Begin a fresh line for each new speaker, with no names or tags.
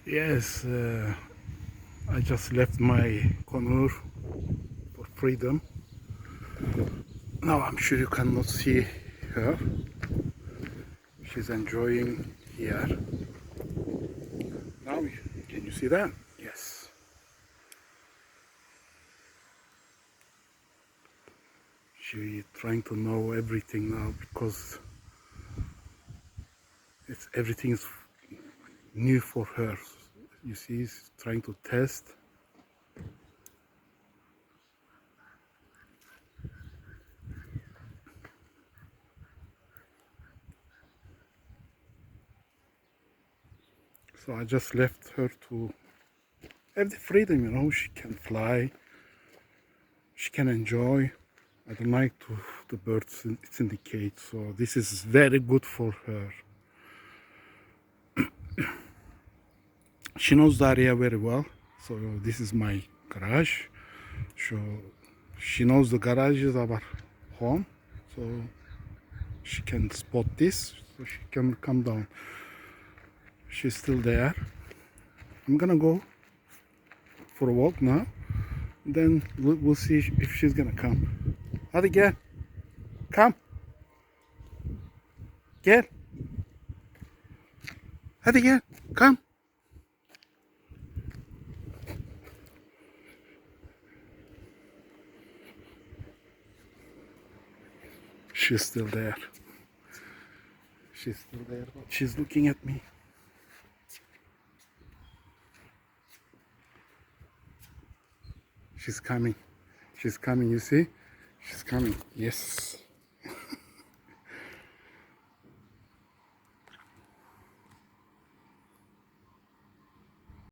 Yes, I just left my Conour for freedom. Now I'm sure you cannot see her. She's enjoying here. Now, can you see that? Yes. She's trying to know everything now because everything is new for her. You see, she's trying to test. So I just left her to have the freedom, she can fly, she can enjoy. I don't like the birds, it's in the cage, so this is very good for her. She knows the area very well, so this is my garage. So she knows the garage is our home, so she can spot this, so she can come down. She's still there. I'm gonna go for a walk now, then we'll see if she's gonna come. Hadi gel. Come. Gel. Hadi gel. Come. She's still there. She's still there, but she's looking at me. She's coming. She's coming, you see? She's coming. Yes.